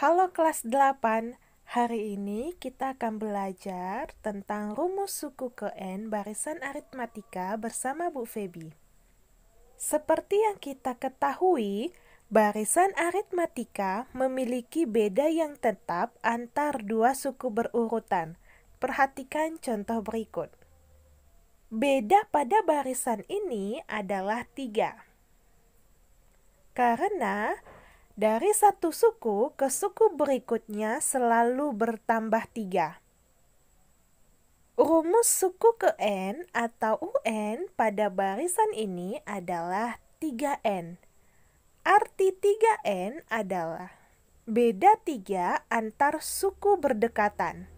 Halo kelas 8, hari ini kita akan belajar tentang rumus suku ke N barisan aritmatika bersama Bu Feby. Seperti yang kita ketahui, barisan aritmatika memiliki beda yang tetap antar dua suku berurutan. Perhatikan contoh berikut. Beda pada barisan ini adalah 3. Karena dari satu suku ke suku berikutnya selalu bertambah 3. Rumus suku ke N atau UN pada barisan ini adalah 3N. Arti 3N adalah beda 3 antar suku berdekatan.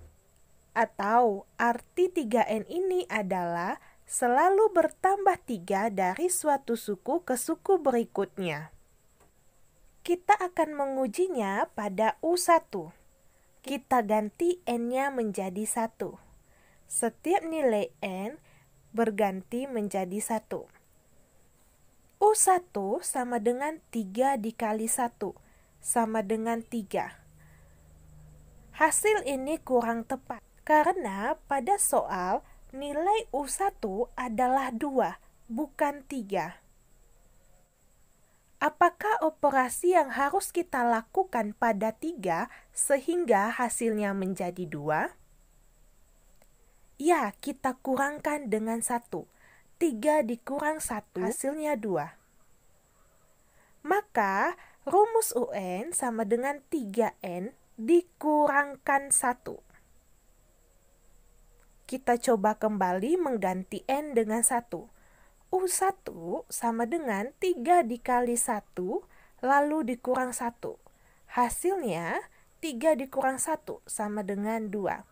Atau arti 3N ini adalah selalu bertambah 3 dari suatu suku ke suku berikutnya. Kita akan mengujinya pada U1. Kita ganti N-nya menjadi 1. Setiap nilai N berganti menjadi 1. U1 sama dengan 3 dikali 1, sama dengan 3. Hasil ini kurang tepat, karena pada soal nilai U1 adalah 2, bukan 3. Apakah operasi yang harus kita lakukan pada 3 sehingga hasilnya menjadi 2? Ya, kita kurangkan dengan 1. 3 dikurang 1 hasilnya 2. Maka rumus UN sama dengan 3N dikurangkan 1. Kita coba kembali mengganti N dengan 1. U1 sama dengan 3 dikali 1, lalu dikurang 1. Hasilnya 3 dikurang 1 sama dengan 2.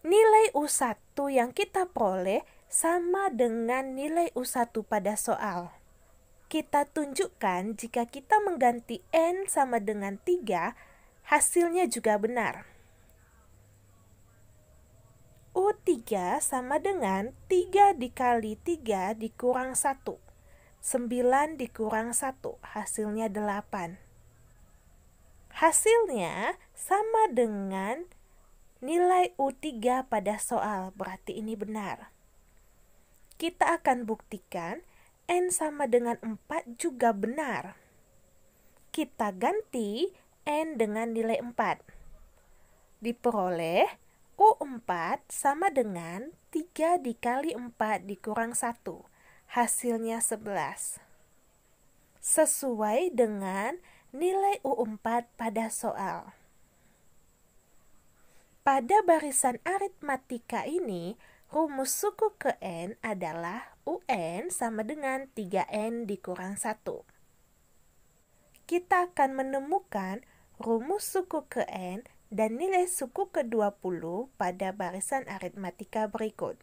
Nilai U1 yang kita peroleh sama dengan nilai U1 pada soal. Kita tunjukkan jika kita mengganti N sama dengan 3, hasilnya juga benar. U3 sama dengan 3 dikali 3 dikurang 1. 9 dikurang 1, hasilnya 8. Hasilnya sama dengan nilai U3 pada soal, berarti ini benar. Kita akan buktikan N sama dengan 4 juga benar. Kita ganti N dengan nilai 4. Diperoleh U4 sama dengan 3 dikali 4 dikurang 1. Hasilnya 11. Sesuai dengan nilai U4 pada soal. Pada barisan aritmatika ini, rumus suku ke N adalah UN sama dengan 3N dikurang 1. Kita akan menemukan rumus suku ke N dan nilai suku ke-20 pada barisan aritmatika berikut.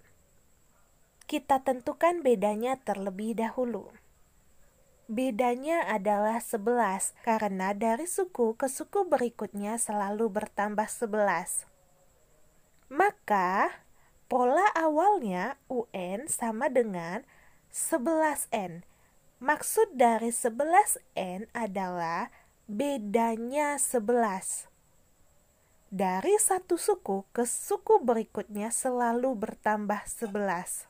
Kita tentukan bedanya terlebih dahulu. Bedanya adalah 11 karena dari suku ke suku berikutnya selalu bertambah 11. Maka pola awalnya UN sama dengan 11N. Maksud dari 11N adalah bedanya 11. Dari satu suku ke suku berikutnya selalu bertambah 11.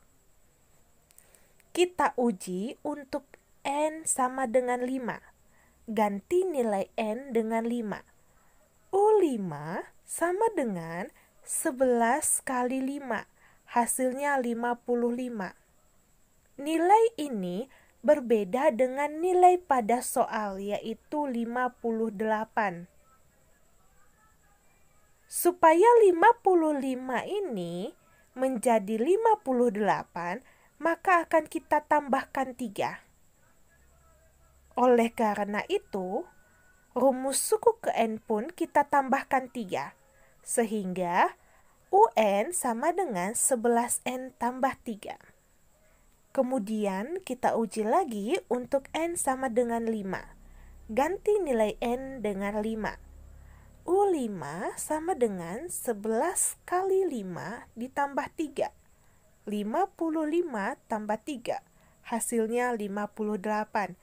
Kita uji untuk N sama dengan 5. Ganti nilai N dengan 5. U5 sama dengan 11 kali 5. Hasilnya 55. Nilai ini berbeda dengan nilai pada soal, yaitu 58. Supaya 55 ini menjadi 58, maka akan kita tambahkan 3. Oleh karena itu, rumus suku ke N pun kita tambahkan 3. Sehingga UN sama dengan 11N tambah 3. Kemudian kita uji lagi untuk N sama dengan 5. Ganti nilai N dengan 5. U5 sama dengan 11 kali 5 ditambah 3. 55 tambah 3. Hasilnya 58.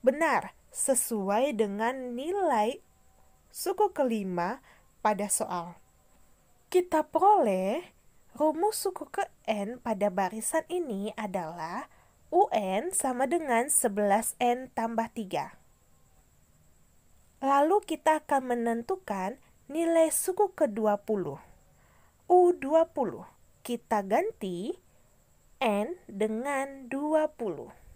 Benar, sesuai dengan nilai suku kelima pada soal. Kita peroleh rumus suku ke N pada barisan ini adalah UN sama dengan 11N tambah 3. Lalu kita akan menentukan nilai suku ke-20. U20. Kita ganti N dengan 20.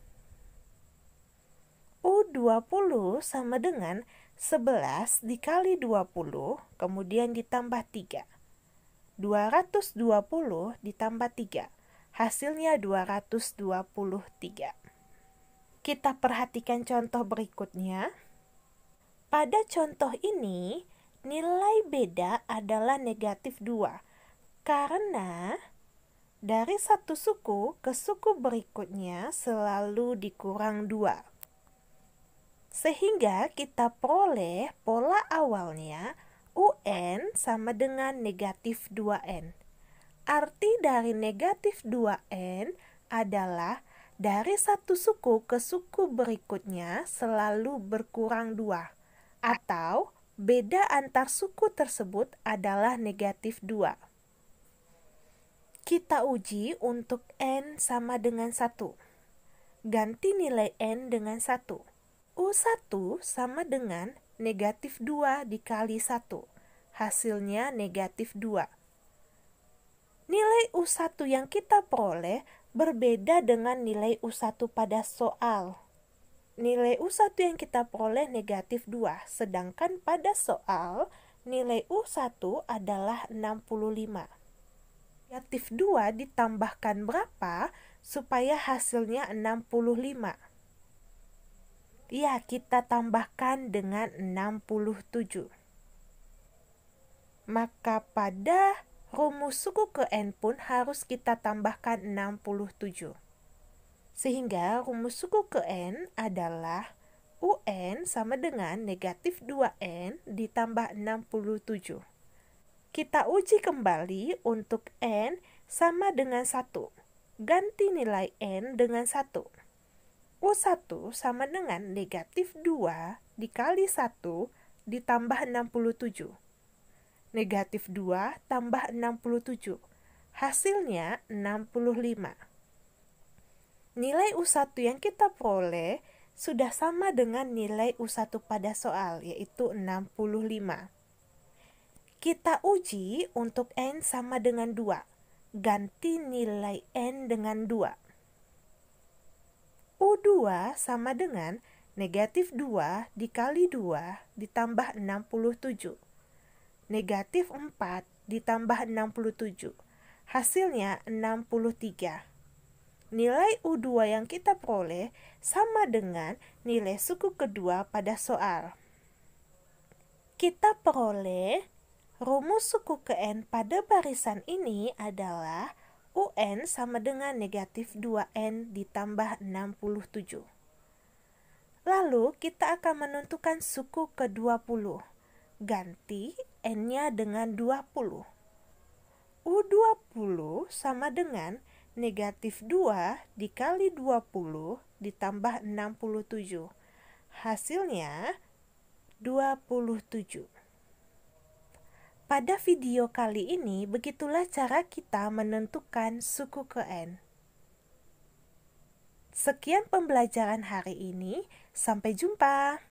U20 sama dengan 11 dikali 20, kemudian ditambah 3. 220 ditambah 3. Hasilnya 223. Kita perhatikan contoh berikutnya. Pada contoh ini, nilai beda adalah negatif 2. Karena dari satu suku ke suku berikutnya selalu dikurang 2. Sehingga kita peroleh pola awalnya UN sama dengan negatif 2N. Arti dari negatif 2N adalah dari satu suku ke suku berikutnya selalu berkurang 2. Atau beda antar suku tersebut adalah negatif 2. Kita uji untuk N sama dengan 1. Ganti nilai N dengan 1. U1 sama dengan negatif 2 dikali 1. Hasilnya negatif 2. Nilai U1 yang kita peroleh berbeda dengan nilai U1 pada soal. Nilai U1 yang kita peroleh negatif 2, sedangkan pada soal nilai U1 adalah 65. Negatif 2 ditambahkan berapa supaya hasilnya 65? Ya, kita tambahkan dengan 67. Maka pada rumus suku ke N pun harus kita tambahkan 67. Sehingga rumus suku ke N adalah UN sama dengan negatif 2N ditambah 67. Kita uji kembali untuk N sama dengan 1. Ganti nilai N dengan 1. U1 sama dengan negatif 2 dikali 1 ditambah 67. Negatif 2 tambah 67. Hasilnya 65. Nilai U1 yang kita peroleh sudah sama dengan nilai U1 pada soal, yaitu 65. Kita uji untuk N sama dengan 2. Ganti nilai N dengan 2. U2 sama dengan negatif 2 dikali 2 ditambah 67. Negatif 4 ditambah 67. Hasilnya 63. Nilai U2 yang kita peroleh sama dengan nilai suku kedua pada soal. Kita peroleh rumus suku ke N pada barisan ini adalah UN sama dengan negatif 2N ditambah 67. Lalu kita akan menentukan suku ke-20. Ganti N-nya dengan 20. U20 sama dengan negatif 2 dikali 20 ditambah 67. Hasilnya 27. Pada video kali ini, begitulah cara kita menentukan suku ke N. Sekian pembelajaran hari ini, sampai jumpa.